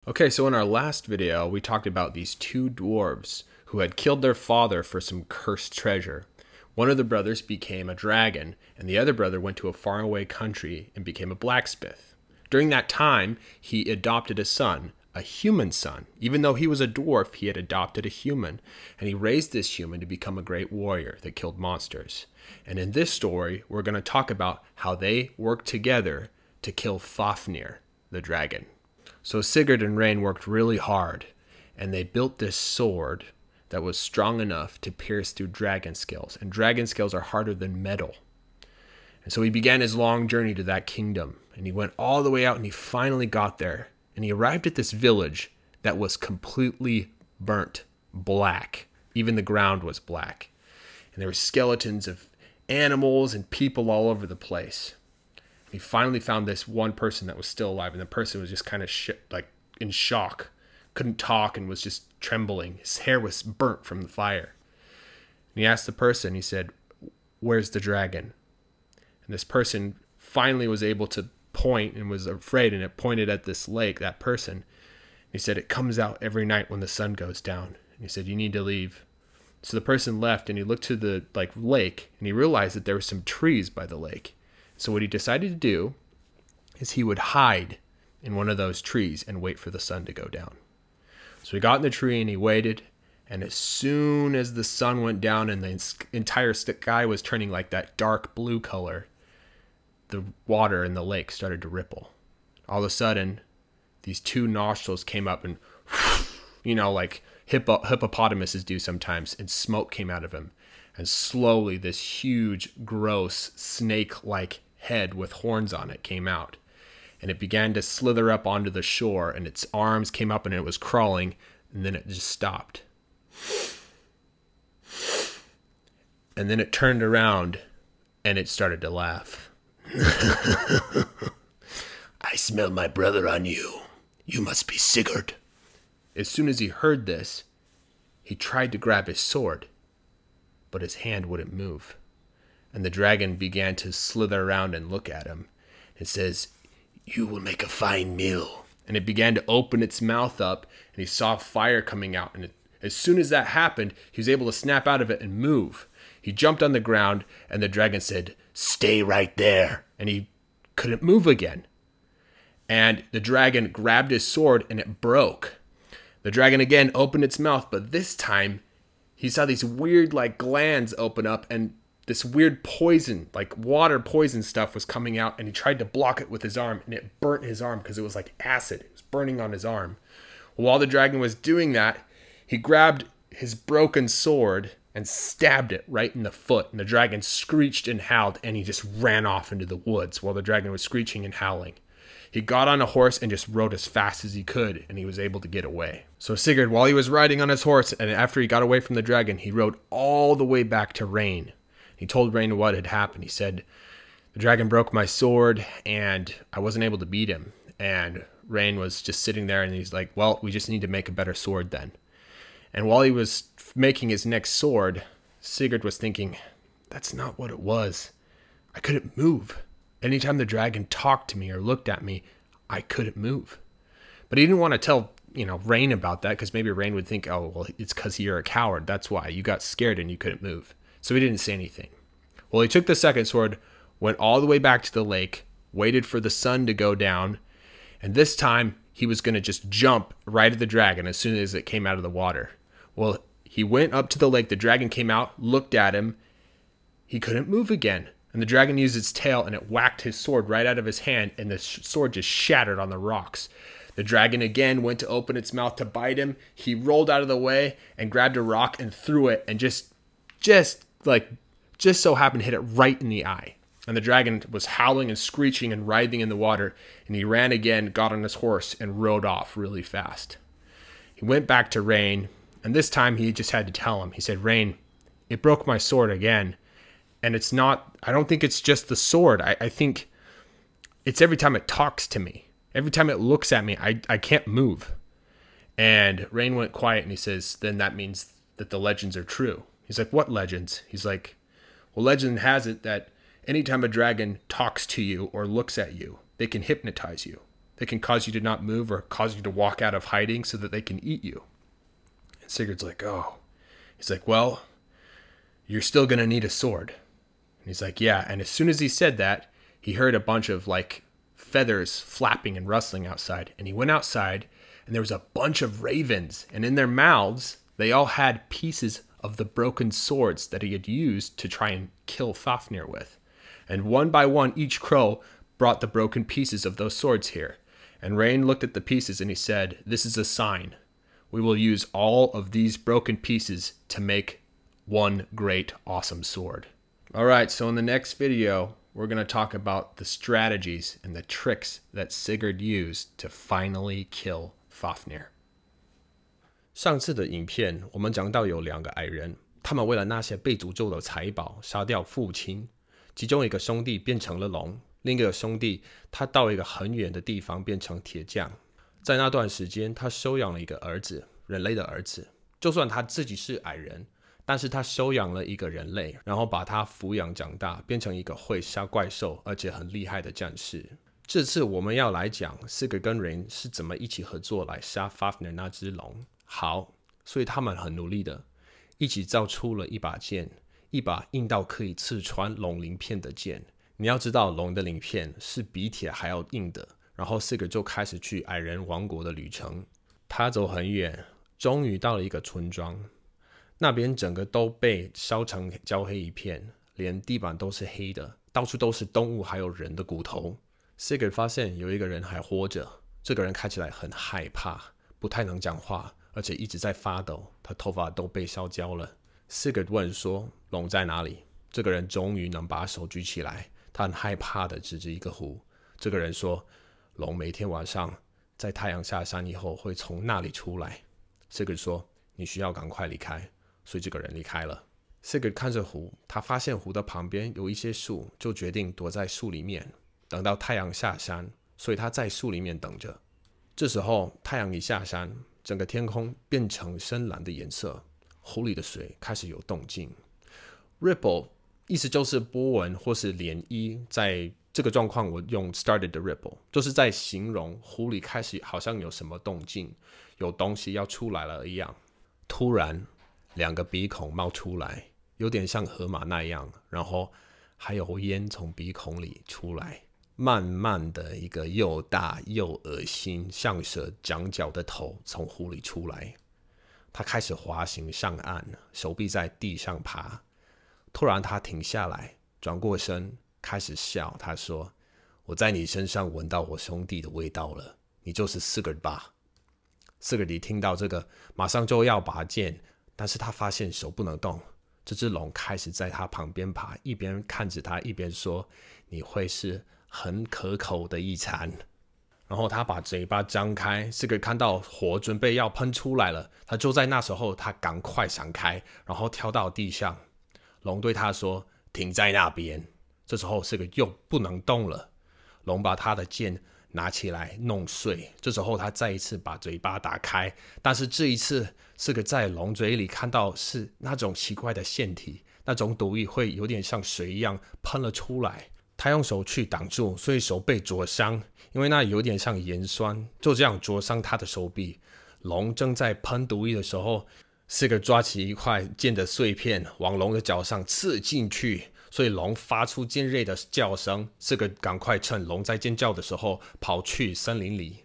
Okay, so in our last video, we talked about these two dwarves who had killed their father for some cursed treasure. One of the brothers became a dragon, and the other brother went to a faraway country and became a blacksmith. During that time, he adopted a son, a human son. Even though he was a dwarf, he had adopted a human, and he raised this human to become a great warrior that killed monsters. And in this story, we're going to talk about how they worked together to kill Fafnir, the dragon. So Sigurd and Rain worked really hard, and they built this sword that was strong enough to pierce through dragon scales. And dragon scales are harder than metal. And so he began his long journey to that kingdom, and he went all the way out, and he finally got there. And he arrived at this village that was completely burnt black. Even the ground was black. And there were skeletons of animals and people all over the place. He finally found this one person that was still alive, and the person was just kind of in shock, couldn't talk, and was just trembling. His hair was burnt from the fire. And he asked the person, he said, "Where's the dragon?" And this person finally was able to point and was afraid, and it pointed at this lake, that person. And he said, "It comes out every night when the sun goes down." And he said, "You need to leave." So the person left, and he looked to the lake, and he realized that there were some trees by the lake. So what he decided to do is he would hide in one of those trees and wait for the sun to go down. So he got in the tree and he waited. And as soon as the sun went down and the entire sky was turning like that dark blue color, the water in the lake started to ripple. All of a sudden, these two nostrils came up and, like hippopotamuses do sometimes, and smoke came out of him. And slowly this huge, gross, snake-like head with horns on it came out, and it began to slither up onto the shore, and its arms came up and it was crawling, and then it just stopped. And then it turned around and it started to laugh. "I smell my brother on you. You must be Sigurd." As soon as he heard this, he tried to grab his sword, but his hand wouldn't move. And the dragon began to slither around and look at him. It says, "You will make a fine meal." And it began to open its mouth up, and he saw fire coming out. And as soon as that happened, he was able to snap out of it and move. He jumped on the ground, and the dragon said, "Stay right there." And he couldn't move again. And the dragon grabbed his sword, and it broke. The dragon again opened its mouth, but this time he saw these weird glands open up, and this weird poison, water poison stuff was coming out, and he tried to block it with his arm, and it burnt his arm because it was like acid. It was burning on his arm. While the dragon was doing that, he grabbed his broken sword and stabbed it right in the foot, and the dragon screeched and howled, and he just ran off into the woods while the dragon was screeching and howling. He got on a horse and just rode as fast as he could, and he was able to get away. So Sigurd, while he was riding on his horse, and after he got away from the dragon, he rode all the way back to Rain. He told Rain what had happened. He said, "The dragon broke my sword, and I wasn't able to beat him." And Rain was just sitting there, and he's like, "Well, we just need to make a better sword then." And while he was making his next sword, Sigurd was thinking, that's not what it was. I couldn't move. Anytime the dragon talked to me or looked at me, I couldn't move. But he didn't want to tell, Rain about that, because maybe Rain would think, "Oh, well, it's because you're a coward. That's why. You got scared and you couldn't move." So he didn't say anything. Well, he took the second sword, went all the way back to the lake, waited for the sun to go down, and this time he was going to just jump right at the dragon as soon as it came out of the water. Well, he went up to the lake. The dragon came out, looked at him. He couldn't move again. And the dragon used its tail, and it whacked his sword right out of his hand, and the sword just shattered on the rocks. The dragon again went to open its mouth to bite him. He rolled out of the way and grabbed a rock and threw it, and just so happened to hit it right in the eye. And the dragon was howling and screeching and writhing in the water, and he ran again, got on his horse, and rode off really fast. He went back to Rain, and this time he just had to tell him. He said, "Rain, it broke my sword again. And I don't think it's just the sword. I think it's every time it talks to me. Every time it looks at me, I can't move." And Rain went quiet, and he says, "Then that means that the legends are true." He's like, "What legends?" He's like, "Well, legend has it that anytime a dragon talks to you or looks at you, they can hypnotize you. They can cause you to not move or cause you to walk out of hiding so that they can eat you. And Sigurd's like, oh. He's like, well, you're still going to need a sword. And he's like, yeah. And as soon as he said that, he heard a bunch of like feathers flapping and rustling outside. And he went outside and there was a bunch of ravens. And in their mouths, they all had pieces of the broken swords that he had used to try and kill Fafnir with. And one by one, each crow brought the broken pieces of those swords here. And Rain looked at the pieces and he said, this is a sign. We will use all of these broken pieces to make one great, awesome sword. All right, so in the next video, we're going to talk about the strategies and the tricks that Sigurd used to finally kill Fafnir. 上次的影片，我们讲到有2个矮人，他们为了那些被诅咒的财宝，杀掉父亲。其中一个兄弟变成了龙，另一个兄弟他到一个很远的地方变成铁匠。在那段时间，他收养了一个儿子，人类的儿子。就算他自己是矮人，但是他收养了一个人类，然后把他抚养长大，变成一个会杀怪兽而且很厉害的战士。这次我们要来讲Sigurd跟人是怎么一起合作来杀 Fafnir 那只龙。好，所以他们很努力的，一起造出了一把剑，一把硬到可以刺穿龙鳞片的剑。你要知道，龙的鳞片是比铁还要硬的。然后 Sigurd 就开始去矮人王国的旅程。他走很远，终于到了一个村庄，那边整个都被烧成焦黑一片，连地板都是黑的，到处都是动物还有人的骨头。Sigurd 发现有一个人还活着，这个人看起来很害怕，不太能讲话，而且一直在发抖，他头发都被烧焦了。Sigurd 问说：“龙在哪里？”这个人终于能把手举起来，他很害怕的指着一个湖。这个人说：“龙每天晚上在太阳下山以后会从那里出来。” Sigurd 说：“你需要赶快离开。”所以这个人离开了。Sigurd 看着湖，他发现湖的旁边有一些树，就决定躲在树里面，等到太阳下山，所以他在树里面等着。这时候太阳一下山，整个天空变成深蓝的颜色，湖里的水开始有动静。Ripple 意思就是波纹或是涟漪，在这个状况我用 started the ripple， 就是在形容湖里开始好像有什么动静，有东西要出来了一样。突然2个鼻孔冒出来，有点像河马那样，然后还有烟从鼻孔里出来。慢慢的一个又大又恶心像蛇长角的头从湖里出来，他开始滑行上岸，手臂在地上爬。突然他停下来，转过身开始笑，他说：“我在你身上闻到我兄弟的味道了，你就是 Sigurd 吧？” Sigurd 听到这个马上就要拔剑，但是他发现手不能动。这只龙开始在他旁边爬，一边看着他一边说：“你会是很可口的一餐。”然后他把嘴巴张开， Sigurd 看到火准备要喷出来了，他就在那时候他赶快闪开，然后跳到地上。龙对他说：“停在那边。”这时候 Sigurd 又不能动了，龙把他的剑拿起来弄碎。这时候他再一次把嘴巴打开，但是这一次 Sigurd 在龙嘴里看到是那种奇怪的腺体，那种毒液会有点像水一样喷了出来。他用手去挡住，所以手被灼伤，因为那有点像盐酸，就这样灼伤他的手臂。龙正在喷毒液的时候，Sigurd 抓起一块剑的碎片往龙的脚上刺进去，所以龙发出尖锐的叫声。Sigurd 赶快趁龙在尖叫的时候跑去森林里。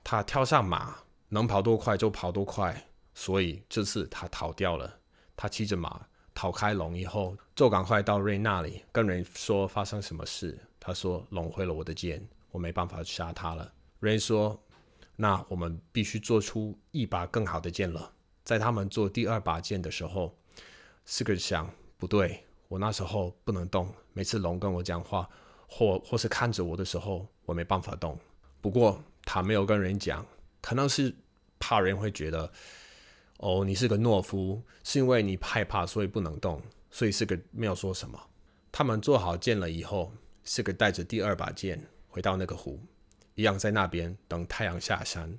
他跳上马，能跑多快就跑多快，所以这次他逃掉了。他骑着马逃开龙以后，就赶快到Rain那里，跟人说发生什么事。他说：“龙毁了我的剑，我没办法杀他了。” Rain 说：“那我们必须做出一把更好的剑了。”在他们做第2把剑的时候， Sigurd 想：不对，我那时候不能动，每次龙跟我讲话或是看着我的时候，我没办法动。不过他没有跟人讲，可能是怕人会觉得哦，你是个懦夫，是因为你害怕所以不能动，所以Sigurd没有说什么。他们做好剑了以后， Sigurd 带着第2把剑回到那个湖，一样在那边等太阳下山。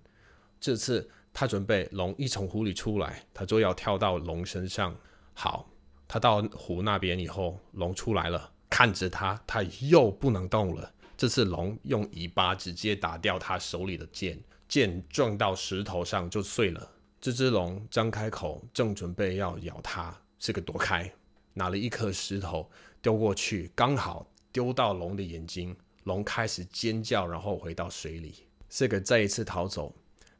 这次他准备龙一从湖里出来，他就要跳到龙身上。好，他到湖那边以后，龙出来了，看着他，他又不能动了。这次龙用尾巴直接打掉他手里的剑，剑撞到石头上就碎了。这只龙张开口，正准备要咬他，是个躲开，拿了一颗石头丢过去，刚好丢到龙的眼睛，龙开始尖叫，然后回到水里。这个再一次逃走，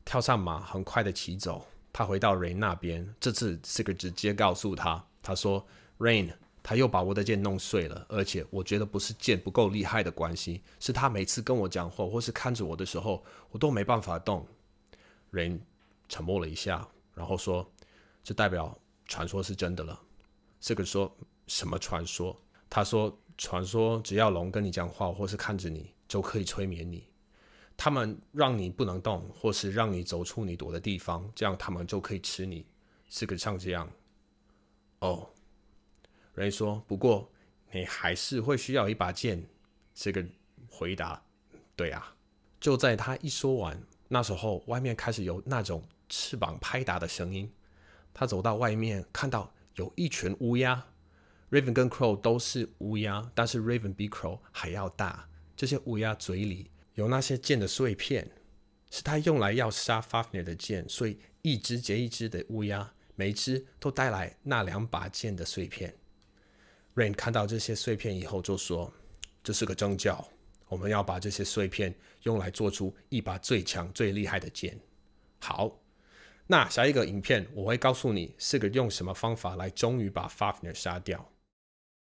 跳上马，很快的骑走。他回到 Rain 那边，这次这个直接告诉他，他说 Rain 他又把我的剑弄碎了，而且我觉得不是剑不够厉害的关系，是他每次跟我讲话或是看着我的时候，我都没办法动。Rain 沉默了一下，然后说，这代表传说是真的了。这个说什么传说？他说传说只要龙跟你讲话或是看着你，就可以催眠你。他们让你不能动，或是让你走出你躲的地方，这样他们就可以吃你。是个像这样。哦，人说，不过你还是会需要一把剑。这个回答，对啊。就在他一说完，那时候外面开始有那种翅膀拍打的声音。他走到外面，看到有一群乌鸦。Raven 跟 Crow 都是乌鸦，但是 Raven 比 Crow 还要大。这些乌鸦嘴里有那些剑的碎片，是他用来要杀 Fafnir 的剑，所以一只接一只的乌鸦，每一只都带来那2把剑的碎片。Rain 看到这些碎片以后就说，这是个征兆，我们要把这些碎片用来做出一把最强最厉害的剑。好，那下一个影片我会告诉你是个用什么方法来终于把 Fafnir 杀掉。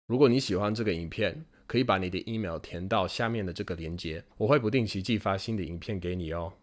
如果你喜欢这个影片，可以把你的 email 填到下面的这个连结，我会不定期寄发新的影片给你哦。